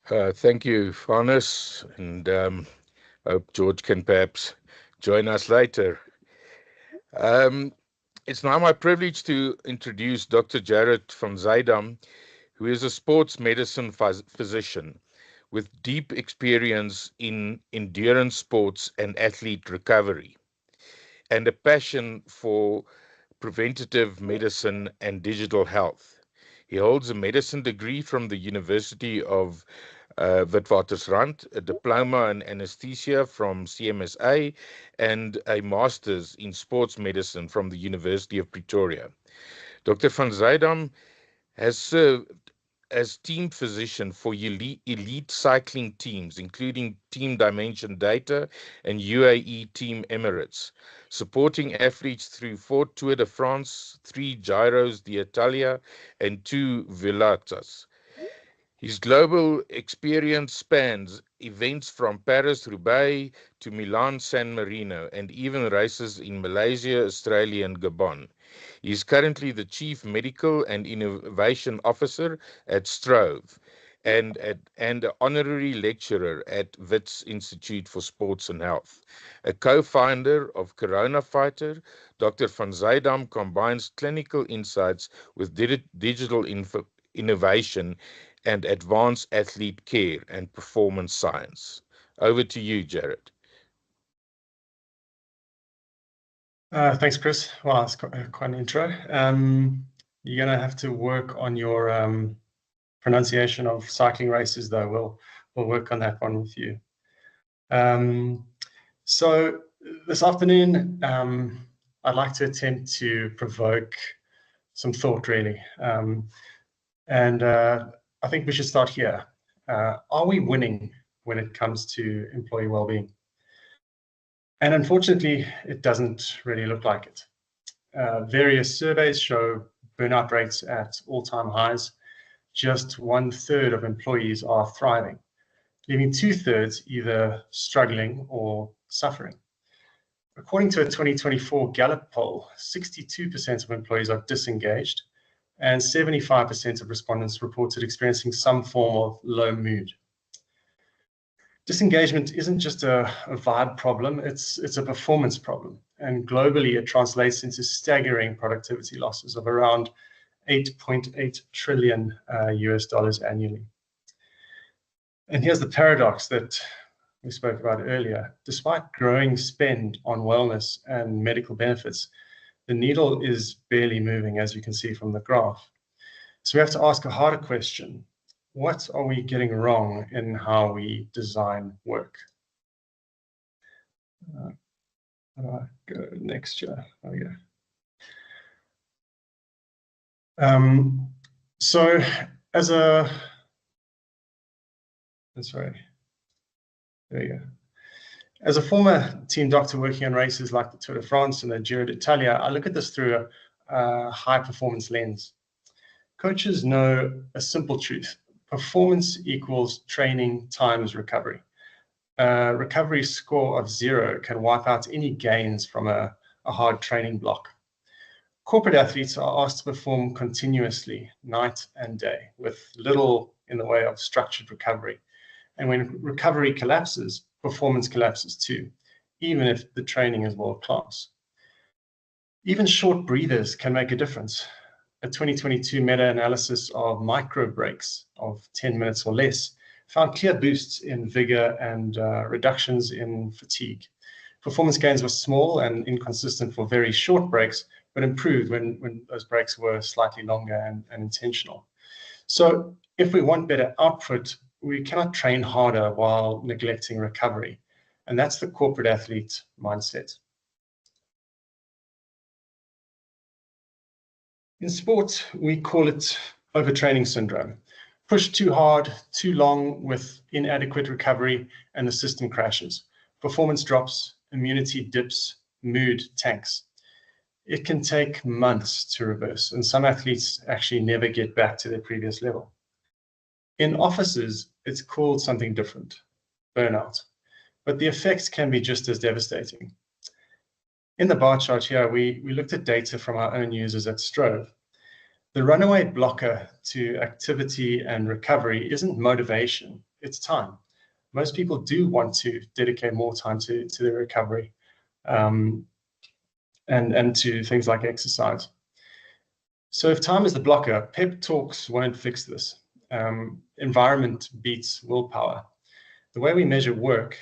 Thank you, Farnes, and hope George can perhaps join us later. Um, it's now my privilege to introduce Dr. Jarrad from Zuydam, who is a sports medicine physician with deep experience in endurance sports and athlete recovery, and a passion for preventative medicine and digital health. He holds a medicine degree from the University of Witwatersrand, a diploma in anesthesia from CMSA, and a master's in sports medicine from the University of Pretoria. Dr. van Zuydam has served as team physician for elite cycling teams, including Team Dimension Data and UAE Team Emirates, supporting athletes through 4 Tour de France, 3 Giros d'Italia, and 2 Vueltas. His global experience spans events from Paris-Roubaix to Milan-San Marino and even races in Malaysia, Australia, and Gabon. He is currently the Chief Medical and Innovation Officer at Strove and an honorary lecturer at Wits Institute for Sports and Health. A co-founder of Corona Fighter, Dr. van Zuydam combines clinical insights with digital innovation and advanced athlete care and performance science. Over to you, Jarrad. Thanks, Chris. Well, that's quite an intro. You're going to have to work on your pronunciation of cycling races, though. We'll work on that one with you. So this afternoon, I'd like to attempt to provoke some thought, really. And I think we should start here. Are we winning when it comes to employee well-being? And unfortunately, it doesn't really look like it. Various surveys show burnout rates at all-time highs. Just 1/3 of employees are thriving, leaving 2/3 either struggling or suffering. According to a 2024 Gallup poll, 62% of employees are disengaged, and 75% of respondents reported experiencing some form of low mood. Disengagement isn't just a vibe problem, it's a performance problem. And globally, it translates into staggering productivity losses of around $8.8 trillion US dollars annually. And here's the paradox that we spoke about earlier. Despite growing spend on wellness and medical benefits, the needle is barely moving, as you can see from the graph. So we have to ask a harder question. What are we getting wrong in how we design work? How do I go next year? There we go. So as a, sorry, there you go. As a former team doctor working on races like the Tour de France and the Giro d'Italia, I look at this through a high performance lens. Coaches know a simple truth. Performance equals training times recovery. A recovery score of 0 can wipe out any gains from a hard training block. Corporate athletes are asked to perform continuously, night and day, with little in the way of structured recovery. And when recovery collapses, performance collapses too, even if the training is world class. Even short breathers can make a difference. A 2022 meta-analysis of micro breaks of 10 minutes or less found clear boosts in vigor and reductions in fatigue. Performance gains were small and inconsistent for very short breaks, but improved when those breaks were slightly longer and intentional. So if we want better output, we cannot train harder while neglecting recovery. And that's the corporate athlete mindset. In sport, we call it overtraining syndrome. Push too hard, too long with inadequate recovery, and the system crashes. Performance drops, immunity dips, mood tanks. It can take months to reverse, and some athletes actually never get back to their previous level. In offices, it's called something different, burnout, but the effects can be just as devastating. In the bar chart here, we looked at data from our own users at Strove. The runaway blocker to activity and recovery isn't motivation, it's time. Most people do want to dedicate more time to their recovery and to things like exercise. So if time is the blocker, pep talks won't fix this. Environment beats willpower. The way we measure work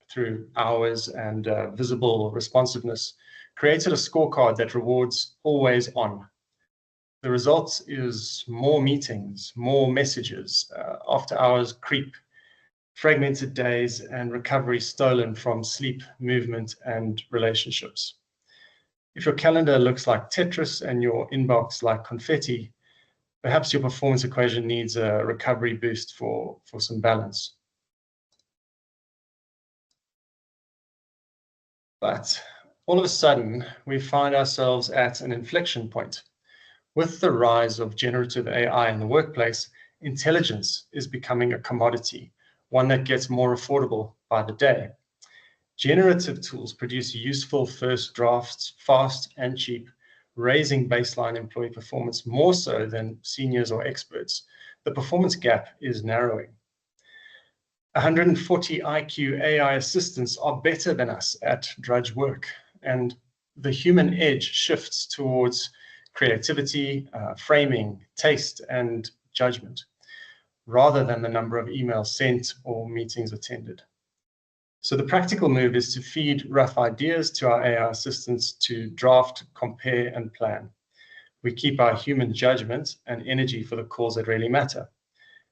through hours and visible responsiveness created a scorecard that rewards always on. The result is more meetings, more messages, after hours creep, fragmented days, and recovery stolen from sleep, movement, and relationships. If your calendar looks like Tetris and your inbox like confetti, perhaps your performance equation needs a recovery boost for some balance. But all of a sudden, we find ourselves at an inflection point. With the rise of generative AI in the workplace, intelligence is becoming a commodity, one that gets more affordable by the day. Generative tools produce useful first drafts, fast and cheap, raising baseline employee performance more so than seniors or experts. The performance gap is narrowing. 140 IQ AI assistants are better than us at drudge work, and the human edge shifts towards creativity, framing, taste, and judgment, rather than the number of emails sent or meetings attended. So the practical move is to feed rough ideas to our AI assistants to draft, compare, and plan. We keep our human judgment and energy for the calls that really matter.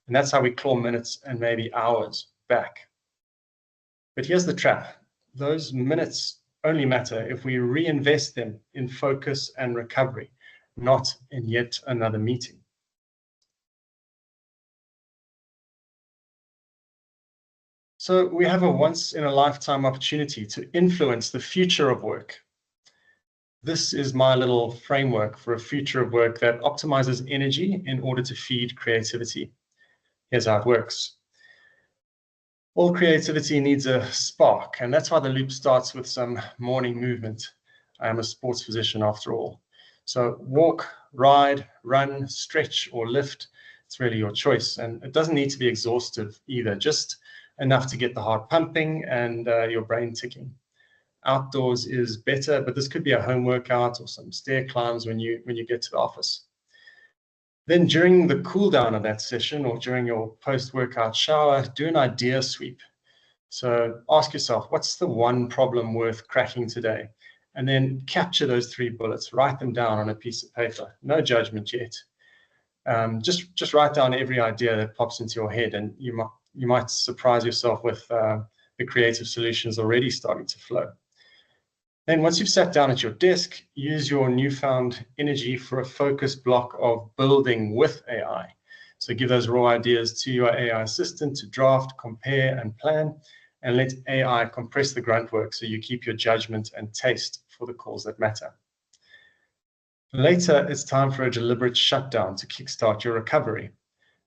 And that's how we claw minutes and maybe hours back. But here's the trap. Those minutes only matter if we reinvest them in focus and recovery, not in yet another meeting. So we have a once-in-a-lifetime opportunity to influence the future of work. This is my little framework for a future of work that optimizes energy in order to feed creativity. Here's how it works. All creativity needs a spark, and that's why the loop starts with some morning movement. I am a sports physician after all. So walk, ride, run, stretch, or lift. It's really your choice. And it doesn't need to be exhaustive either, just enough to get the heart pumping and your brain ticking. Outdoors is better, but this could be a home workout or some stair climbs when you get to the office. Then during the cool down of that session or during your post-workout shower, do an idea sweep. So ask yourself, what's the one problem worth cracking today? And then capture those 3 bullets, write them down on a piece of paper. No judgment yet. Just write down every idea that pops into your head, and you might surprise yourself with the creative solutions already starting to flow. Then once you've sat down at your desk, use your newfound energy for a focused block of building with AI. So give those raw ideas to your AI assistant to draft, compare, and plan, and let AI compress the grunt work so you keep your judgment and taste for the calls that matter. Later, it's time for a deliberate shutdown to kickstart your recovery.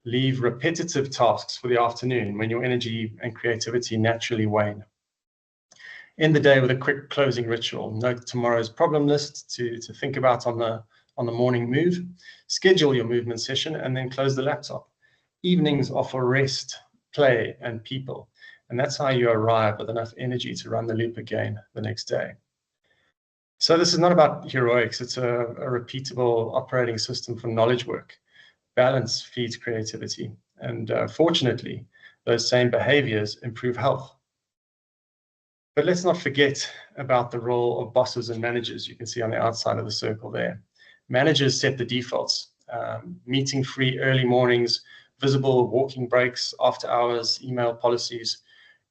Leave repetitive tasks for the afternoon when your energy and creativity naturally wane. End the day with a quick closing ritual. Note tomorrow's problem list to think about on the morning move. Schedule your movement session and then close the laptop. Evenings offer rest, play, and people. And that's how you arrive with enough energy to run the loop again the next day. So this is not about heroics. It's a repeatable operating system for knowledge work. Balance feeds creativity. And fortunately, those same behaviors improve health. But let's not forget about the role of bosses and managers. You can see on the outside of the circle there. Managers set the defaults, meeting-free early mornings, visible walking breaks, after hours, email policies.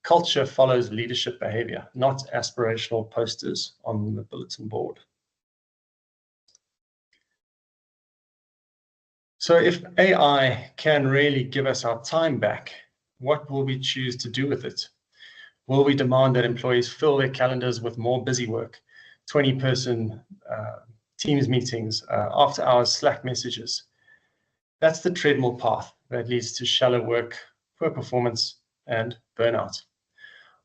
Culture follows leadership behavior, not aspirational posters on the bulletin board. So if AI can really give us our time back, what will we choose to do with it? Will we demand that employees fill their calendars with more busy work, 20-person Teams meetings, after-hours Slack messages? That's the treadmill path that leads to shallow work, poor performance, and burnout.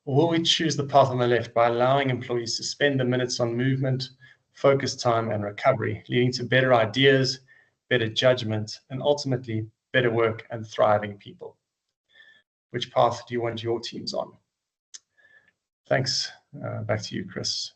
Or will we choose the path on the left by allowing employees to spend the minutes on movement, focus time, and recovery, leading to better ideas, better judgment, and ultimately better work and thriving people? which path do you want your teams on? Thanks. Back to you, Chris.